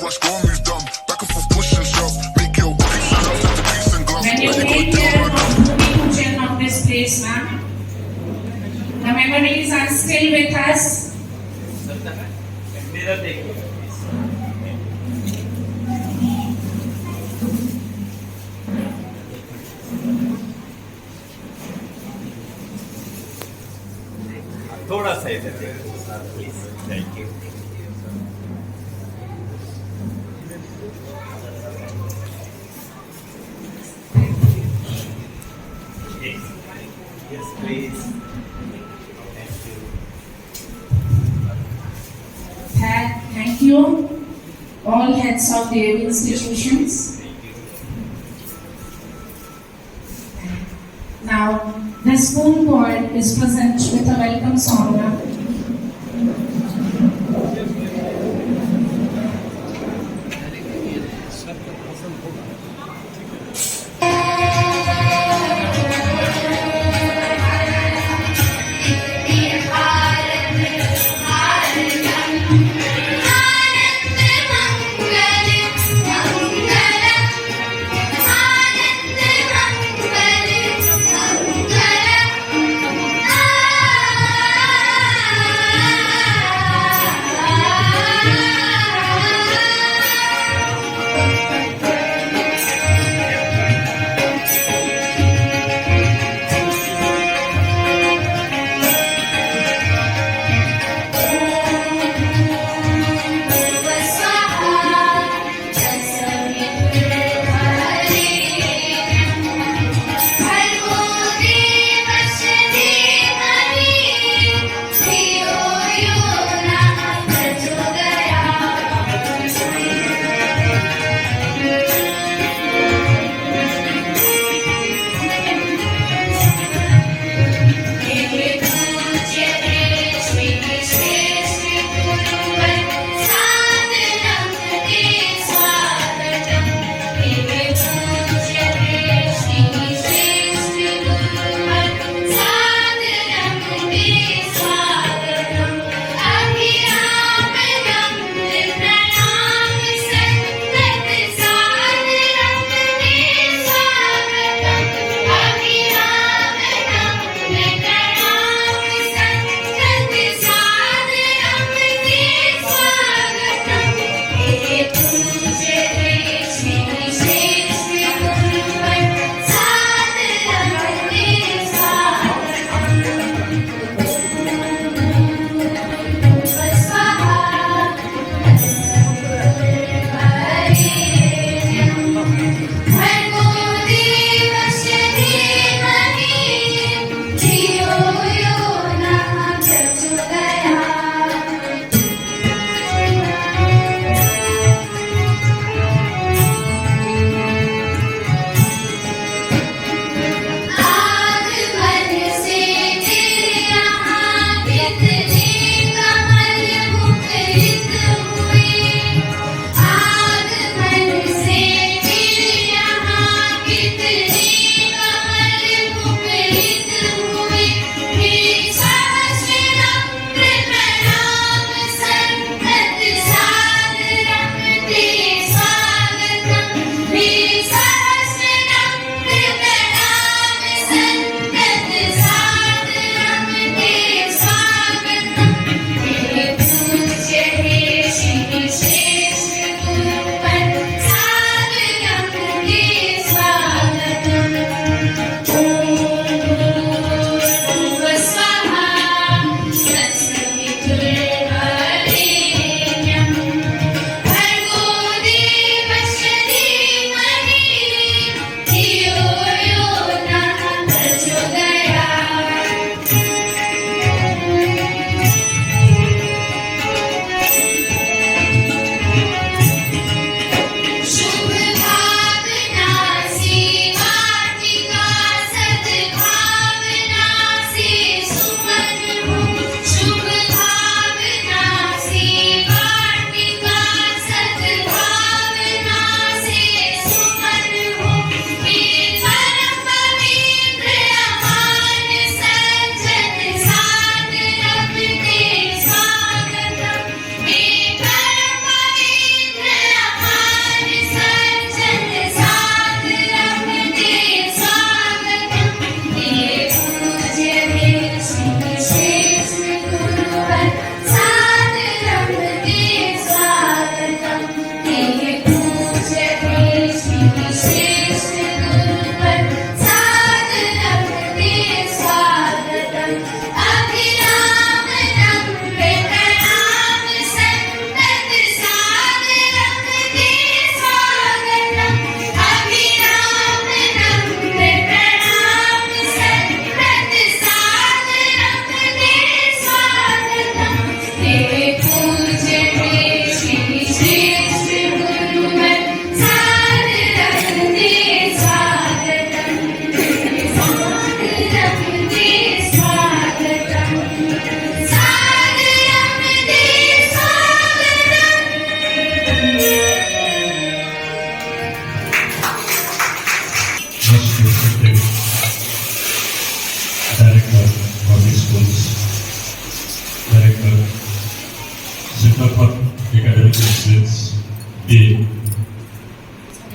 rush, go and move dumb. Back and forth, push and shove. Make your body stand up like the grease and glove. When you Like came got here down from Bhumi Pujan of this place, ma'am, the memories are still with us. थोड़ा सा इधर please thank you yes please thank you Thank you, all heads of the institutions. Now, the school board is present with a welcome song.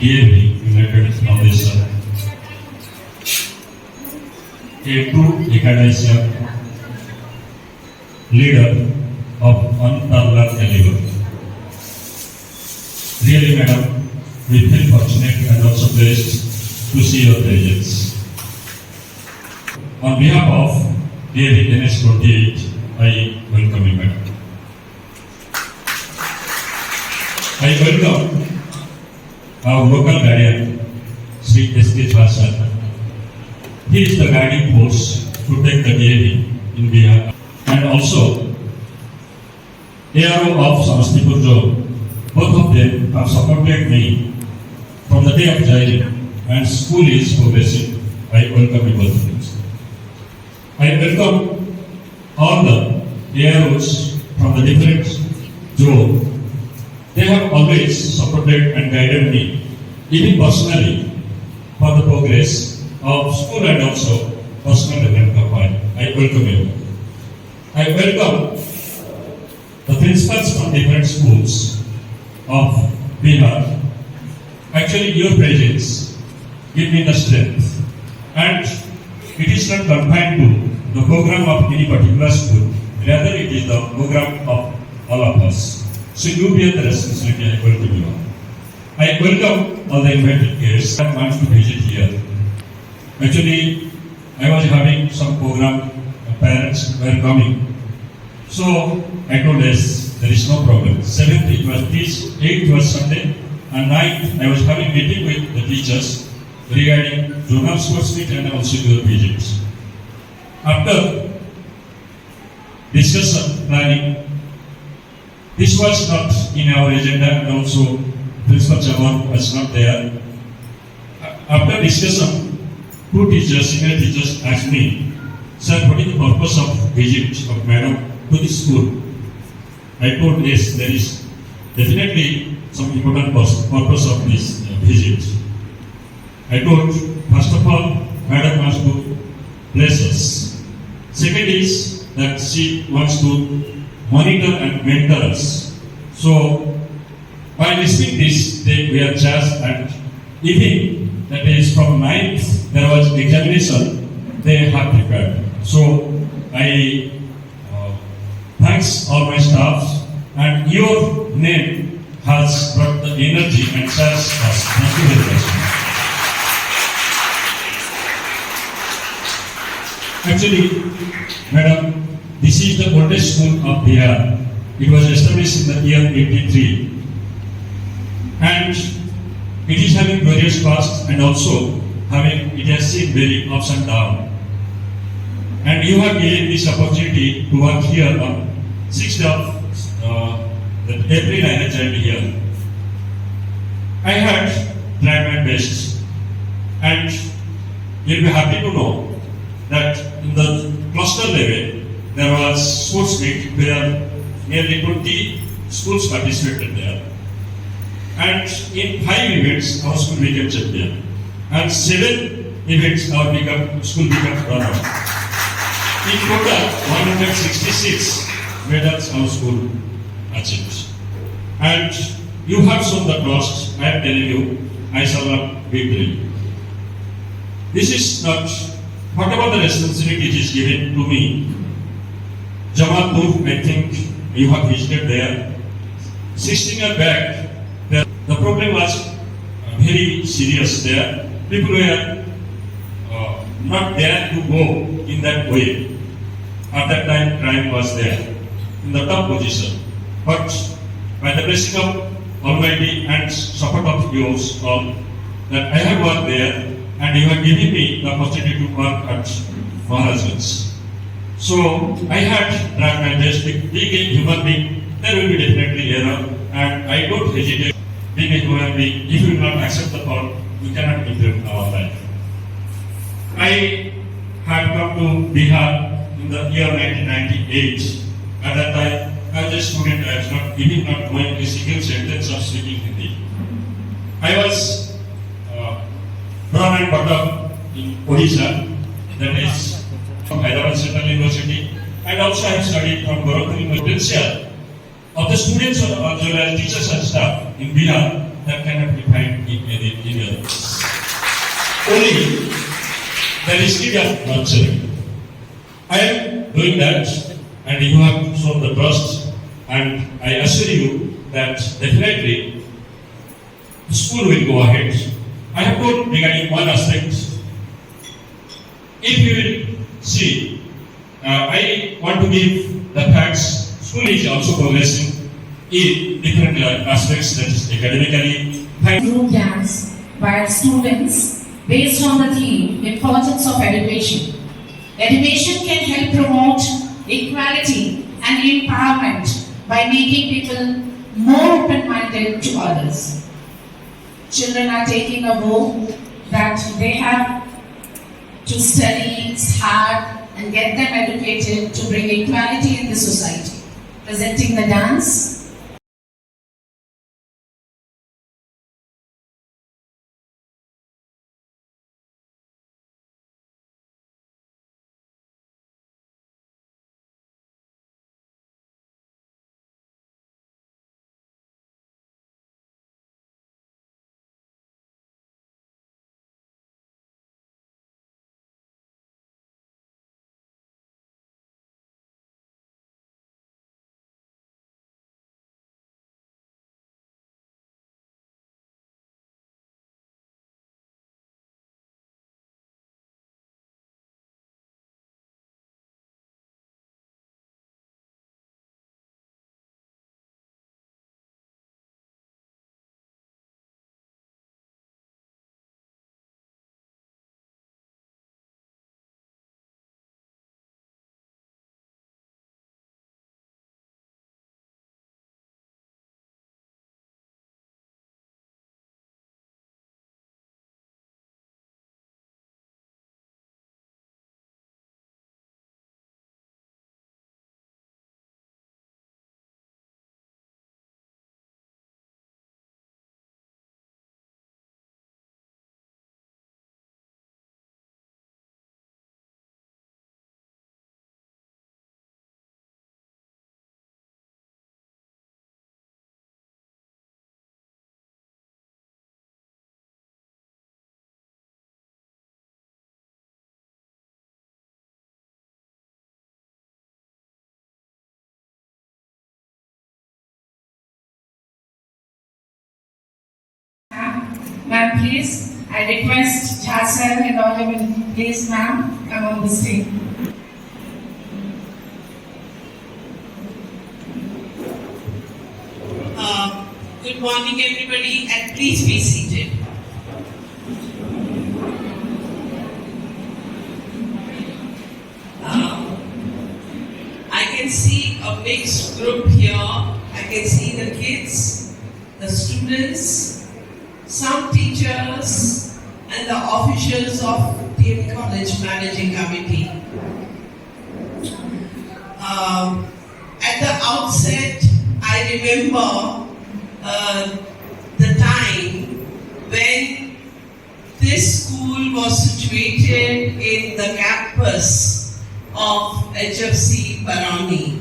DAV United Foundation, a true academician, leader of unparalleled caliber. Really, madam, we feel fortunate and also blessed to see your presence. On behalf of DAV NS28, I welcome you, madam. I welcome our local guardian, Sri S.K. Chhasar. He is the guiding force to take the DAV in Bihar. And also, ARO of Samastipur Zone, both of them have supported me from the day of joining, and school is progressing. I welcome you both. I welcome all the AROs from the different zones. They have always supported and guided me, even personally, for the progress of school and also personal development of mine. I welcome you. I welcome the principals from different schools of Bihar. Actually, your presence give me the strength, and it is not confined to the program of any particular school. Rather, it is the program of all of us. So you bear the responsibility. I welcome you. I welcome all the invited guests that want to visit here. Actually, I was having some program, parents were coming. So I told us there is no problem. 7th it was teach, 8th was Sunday, and 9th I was having meeting with the teachers regarding zonal sports meet and also your visits. After discussion planning, this was not in our agenda, and also Principal Chaman was not there. After discussion, two teachers, senior teachers asked me, "Sir, what is the purpose of visit of madam to the school?" I told, yes, there is definitely some important purpose of this visit. I told, first of all, madam wants to bless us. Second is that she wants to monitor and mentor us. So, by listening this, we are charged, and even that is from 9th, there was examination they have prepared. So, I thanks all my staff, and your name has brought the energy and charged us. Thank you very much. Actually, madam, this is the oldest school of Bihar. It was established in the year 83, and it is having various pasts, and also it has seen very ups and downs. And you have given this opportunity to work here on 6th of April. I had joined here. I had tried my best, and you'll be happy to know that in the cluster level there was sports meet where nearly 20 schools participated there. And in 5 events our school became champion, and 7 events our school became runner. In total, 166 medals our school achieved. And you have shown the trust. I am telling you, I shall not betray. This is not, whatever the responsibility it is given to me. Jamalpur, I think you have visited there. 16 years back, the problem was very serious there. People were not there to go in that way. At that time, crime was there in the top position. But by the blessing of Almighty and support of yours all, that I have worked there, and you have given me the opportunity to work at Maharajganj. So I had tried my best. Being a human being, there will be definitely error, and I don't hesitate. Being a human being, if you will not accept the fault, we cannot improve our life. I had come to Bihar in the year 1998. At that time, as a student, I was not knowing a single sentence of speaking Hindi. I was born and brought up in Odisha, that is from Hyderabad Central University, and also I have studied from Gorakhpur University. Of the students as well as teachers and staff in Bihar that cannot be found in any other. Only the instinct of nurturing. I am doing that, and you have shown the trust, and I assure you that definitely the school will go ahead. I have told regarding one aspect. If you will see, I want to give the facts. School is also progressing in different aspects, that is academically. Group dance by students based on the theme importance of education. Education can help promote equality and empowerment by making people more open-minded to others. Children are taking a vow that they have to study hard and get them educated to bring equality in the society. Presenting the dance. Ma'am, please, I request Jhasar and all of you, please, ma'am, come on the stage. Good morning, everybody, and please be seated. I can see a mixed group here. I can see the kids, the students, some teachers, and the officials of TM College Managing Committee. At the outset, I remember the time when this school was situated in the campus of HFC Barani.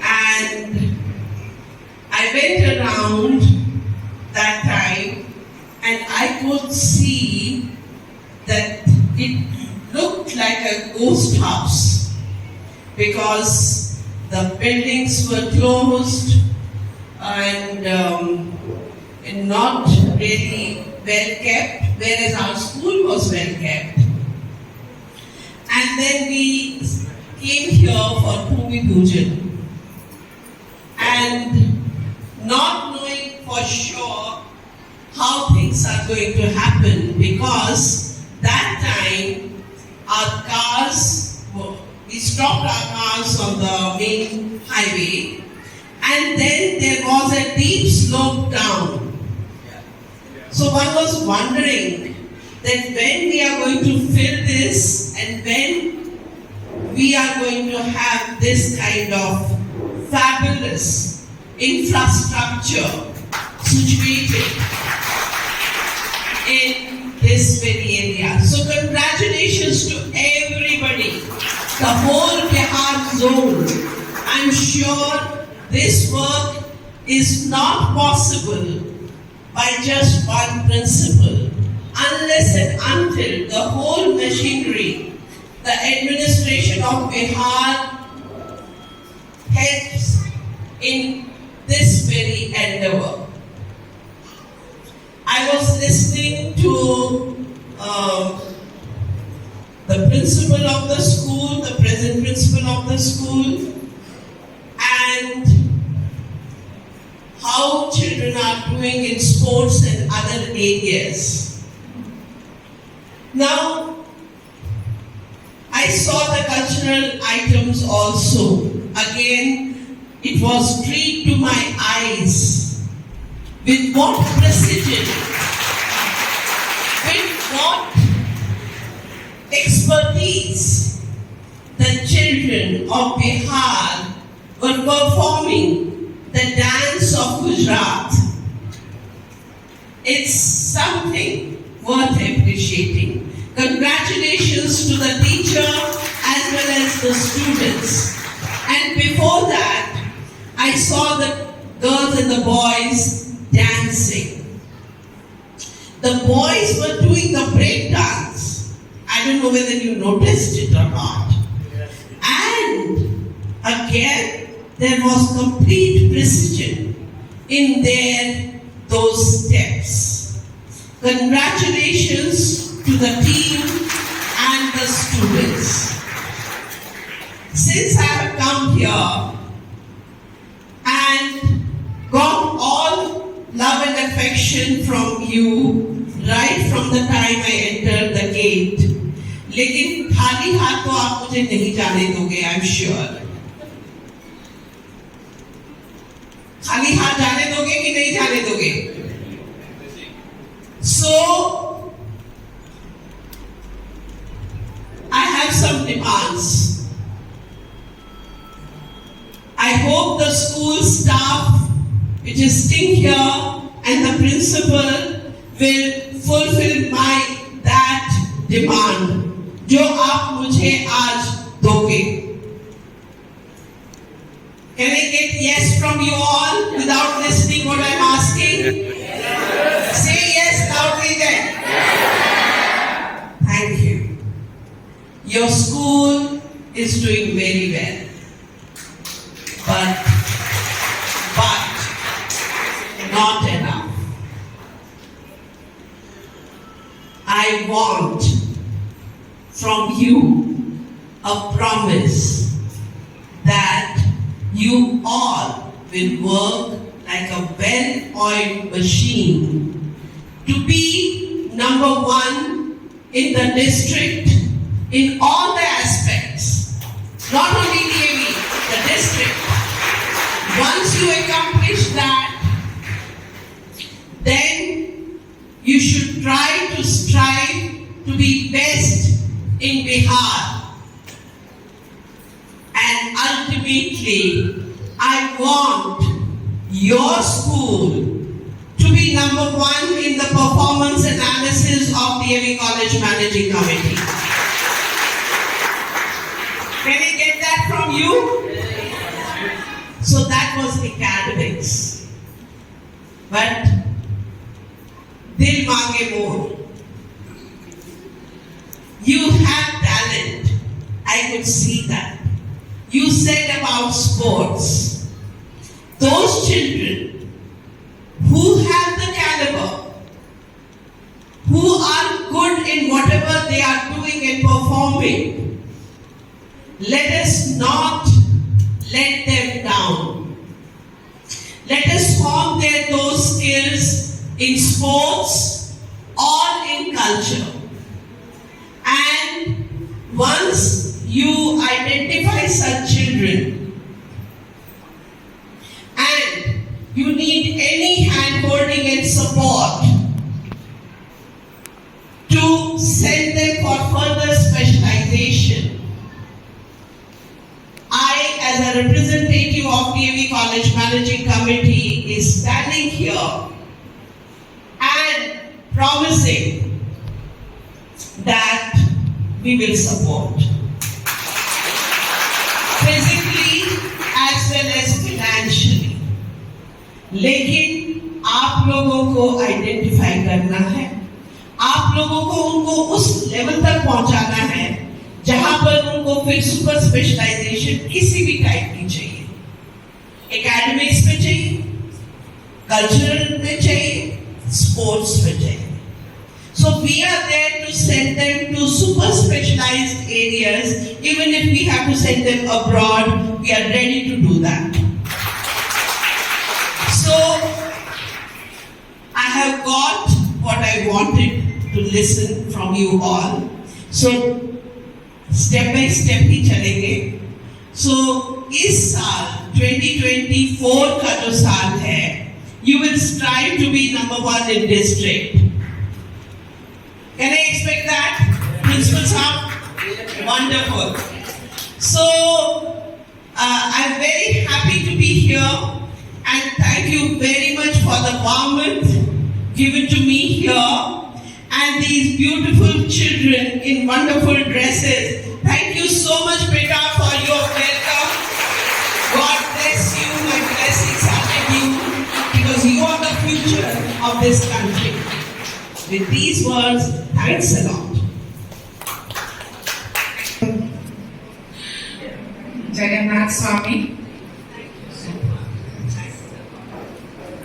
And I went around that time and I could see that it looked like a ghost house because the buildings were closed and not really well kept, whereas our school was well kept. And then we came here for Bhumi Pujan. And not knowing for sure how things are going to happen, because that time our cars, we stopped our cars on the main highway, and then there was a deep slope down. So one was wondering that when we are going to fill this and when we are going to have this kind of fabulous infrastructure situated in this very area. So congratulations to everybody, the whole Bihar zone. I'm sure this work is not possible by just one principal, unless and until the whole machinery, the administration of Bihar helps in this very endeavor. I was listening to the principal of the school, the present principal of the school, and how children are doing in sports and other areas. Now, I saw the cultural items also. Again, it was treat to my eyes. With what precision, with what expertise the children of Bihar were performing the dance of Gujarat. It's something worth appreciating. Congratulations to the teacher as well as the students. And before that, I saw the girls and the boys dancing. The boys were doing the break dance. I don't know whether you noticed it or not. And again, there was complete precision in those steps. Congratulations to the team and the students. Since I have come here and got all love and affection from you right from the time I entered the gate, लेकिन खाली हाथ तो आप मुझे नहीं जाने दोगे, I'm sure. खाली हाथ जाने दोगे कि नहीं जाने दोगे? So, I have some demands. I hope the school staff which is sitting here and the principal will fulfill that demand जो आप मुझे आज दोगे. Can I get yes from you all without listening what I'm asking? Yes. Say yes loudly then. Yes. Thank you. Your school is doing very well. But not enough. I want from you a promise that you all will work like a well-oiled machine to be number one in the district in all the aspects. Not only DAV, the district. Once you accomplish that, then you should try to strive to be best in Bihar. And ultimately, I want your school to be number one in the performance analysis of DAV College Managing Committee. Can I get that from you? So that was academics. But Dil Mange More. You have talent. I could see that. You said about sports. Those children who have the caliber, who are good in whatever they are doing and performing, let us not let them down. Let us hone those skills in sports or in culture. And once you identify such children and you need any hand-holding and support to send them for further specialization, I, as a representative of DAV College Managing Committee, is standing here and promising that we will support physically as well as financially. लेकिन आप लोगों को identify करना है, आप लोगों को उनको उस लेवल तक पहुंचाना है जहां पर उनको फिर सुपर स्पेशलाइजेशन किसी भी टाइप की चाहिए, एकेडमिक्स में चाहिए, कल्चरल में चाहिए, स्पोर्ट्स में चाहिए. So we are there to send them to super specialized areas. Even if we have to send them abroad, we are ready to do that. So I have got what I wanted to listen from you all. So step by step ही चलेंगे. So इस साल 2024 का जो साल है, you will strive to be number one in district. Can I expect that? Principal Saab? Wonderful. So, I'm very happy to be here and thank you very much for the warmth given to me here and these beautiful children in wonderful dresses. Thank you so much, Beta, for your welcome. God bless you. My blessings are with you because you are the future of this country. With these words, thanks a lot. Jagannath Swami.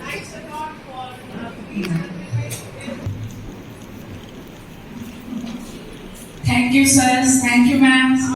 Thanks a lot for Thank you, sirs. Thank you, ma'am.